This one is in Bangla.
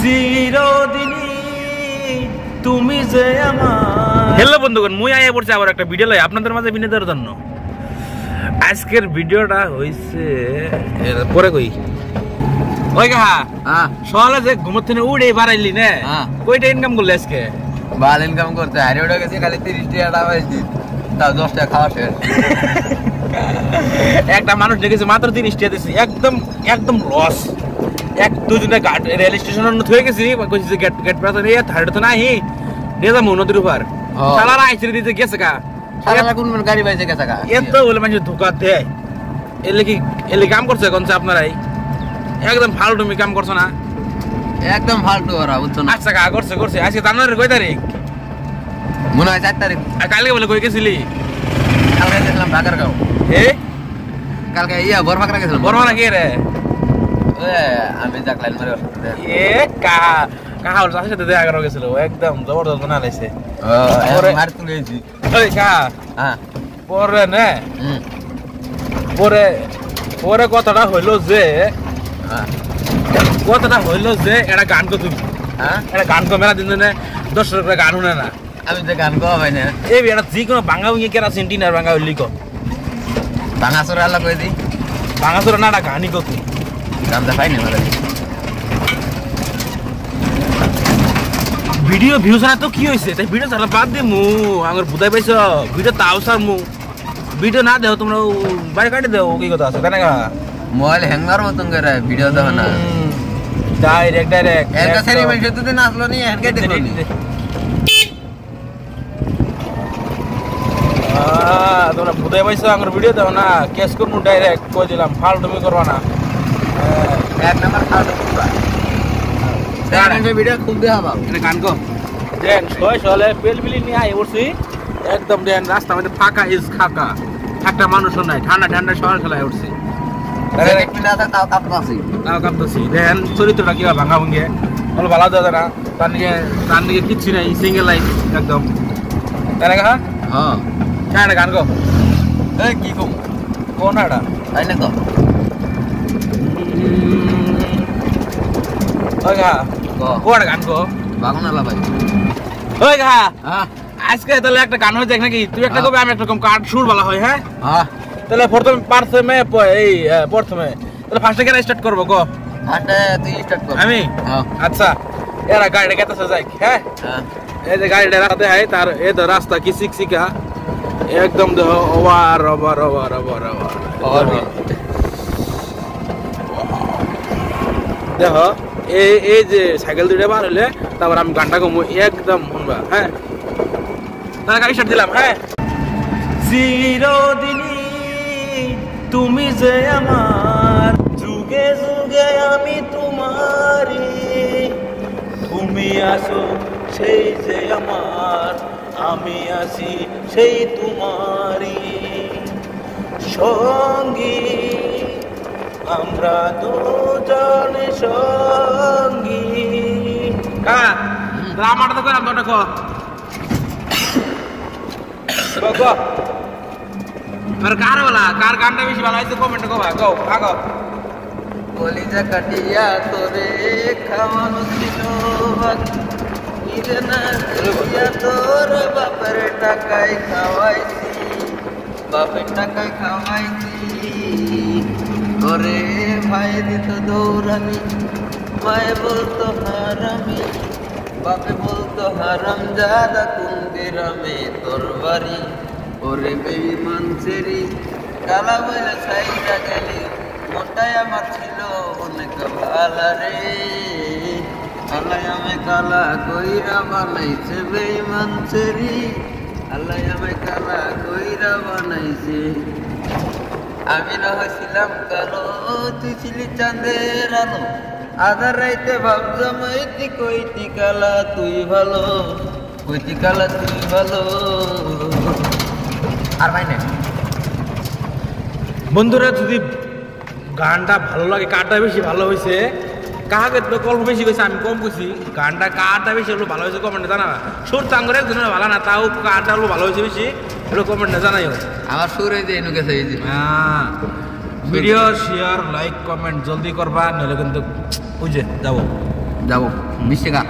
চিরদিনই তুমি যে আমার। হ্যালো বন্ধুগণ, মুই আইয়া পড়ছি আবার একটা ভিডিও লই আপনাদের মাঝে বিনোদনের জন্য। আজকের ভিডিওটা হইছে পরে কই ওই কাহা সকালে যে ঘুমোর থেকে উড়ে বাড়াইলি না, কয়টা ইনকাম করলি আজকে? ভালো ইনকাম করতে হারে উঠে গেছি, খালি 30 টাকা পাইছি, তাও 10 টাকা খাওয়া শেষ। একটা মানুষ দেখেছে মাত্র 30 টাকা দিছি, একদম একদম লস। এক দুজনে রেল স্টেশন হয়ে গেছি, কইছি যে গেট পাস রে থার্ড তো নাই রেজা নদীর উপর শালারা আইছে দিতে গেছে কা শালারা কোন গাড়ি পাইছে গেছে কা এত বলে মানুষ ধোকা দেয়। এলে কাম করছে কোন আপনারাই একদম ফালতুমি কাম করছো না, একদম ফালতু ওরা, বুঝছো না? আচ্ছা কা করছে করছে। আজকে জানুয়ারির কয় তারিখ? মনে হয় 4 তারিখ। আর কালকে বলে কই গেছিলি? কালকে গেছিলাম ঢাকারগাঁও। এ কালকে বরফাকরা গেছিলাম। বরফাকরা কে রে? আমি জাকলাইন মারে। এ কাহা ওর সাথে দেখা করা গেছিল, একদম জবরদস্ত বানা লাইছে। মার তুলেছি ওই কাহা হ্যাঁ পরে না পরে কথাটা হইলো যে এটা গান কো তুমি এটা গান কো মেলা দিন ধরে দর্শকরা গান শুনে না। আমি তো গান গাওয়া হয় না। এই এটা যে কোনো বাংলা উইয়ে কেরা সেন্টিনার বাংলা উল্লি কো ভাঙাচোরা আল্লাহ কই দি ভাঙাচোরা না গানই কো তুই গানটা পাইনি মারে। ভিডিও ভিউ ছাড়া তো কি হয়েছে? তাই ভিডিও ছাড়া বাদ দিয়ে মু আমার বুঝাই পাইছ ভিডিও তাও সার মু ভিডিও না দেও তোমরা বাইরে কাটে দেও কি কথা আছে কেন মোবাইল হ্যাঙ্গার মতন করে ভিডিও দাও না ডাইরেক্ট এর কাছে রিমেল শুতে না আসলো নি এর কাছে দেখলো নি তোমরা বুঝাই পাইছ আমার ভিডিও দাও না কেস করমু ডাইরেক্ট কই দিলাম ফাল তুমি করবা না এক নাম্বার ফালতু করবা এই ভিডিও খুব দেখা পাও এটা গান কো দেন সলে পেলবিলি নিয়ে আই উঠছি একদম দেন রাস্তা মধ্যে ফাঁকা ইজ খাকা একটা মানুষও নাই ঠান্ডা ঠান্ডা শহর খেলায় উঠছি তাও কাঁপতেছি দেখেন চরিত্রটা কিভাবে ভাঙা ভঙ্গে বলো ভালো দাদা না তার দিকে কিচ্ছু নাই সিঙ্গেল লাইফ একদম তাই না হ্যাঁ হ্যাঁ গান গো কি কম কোন এটা তাই না তো ওই গা কোন গান গো বাগুন আলা ভাই ওই গা আজকে তাহলে একটা গান হয়ে যাক নাকি? তুই একটা কবে আমি একটা কম কার্ড সুর বলা হয়। হ্যাঁ তাহলে প্রথমে তাহলে ফার্স্টে কেন স্টার্ট করবো গো? ফার্স্টে তুই স্টার্ট কর। আমি আচ্ছা এরা গাড়িটা কেতেছে যাই। হ্যাঁ এই যে গাড়িটা রাস্তা হয় তার এ তো রাস্তা কি শিক্ষিকা একদম দেখো over over over over over দেখো এই যে সাইকেল দুইটা বার হলে তারপর আমি গানটা কমু একদম শুনবা। হ্যাঁ তাহলে গাড়ি স্টার্ট দিলাম। হ্যাঁ চিরদিনই তুমি যে আমার, যুগে যুগে আমি তোমারি, তুমি আসো সেই যে আমার, আমি আসি সেই তোমারি সঙ্গী, আমরা দুজন সঙ্গী। আমারটা তো করাম তোটা কো আর কার বলা কার গানটা বেশি ভালো হয়েছে কমেন্ট কো ভাই গো আগো কলিজা কাটিয়া তোরে খাওয়ানো ছিল ইরে না কলিজা তোর বাপের টাকায় খাওয়াইছি, বাপের টাকায় খাওয়াইছি, ঘরে ভাই দিত দৌড়ানি, মায়ে বলতো হারামি, বাপে বলতো হারাম জাদা কোন গ্রামে তোর বাড়ি, ওরে বেঈমান ছেড়ি কালা বলে সাইডা গেলি, মোটাই আমার ছিল অনেক ভালা রে, আল্লাহ আমি কালা কইরা বানাইছে বেঈমান ছেড়ি, আল্লাহ আমি কালা কইরা বানাইছে, আমি না হয়েছিলাম কালো তুই ছিলি চাঁদের আলো, আধার রাইতে ভাবতাম এইটি কইটি কালা তুই ভালো, কইটি কালা তুই ভালো। আর ভাই না বন্ধুরা যদি গানটা ভালো লাগে কারটা বেশি ভালো হয়েছে, কাহাকে তো গল্প বেশি কইছে আমি কম কইছি, গানটা কারটা বেশি হলো ভালো হয়েছে কমেন্টে জানাবা। সুর চাঙ্গরে একজনের ভালো না তাও কারটা হলো ভালো হয়েছে বেশি এটা কমেন্টে জানাইও। আমার সুর এই যে এনু গেছে এই যে ভিডিও শেয়ার লাইক কমেন্ট জলদি করবা, নইলে কিন্তু বুঝে যাবো। যাবো 20 টাকা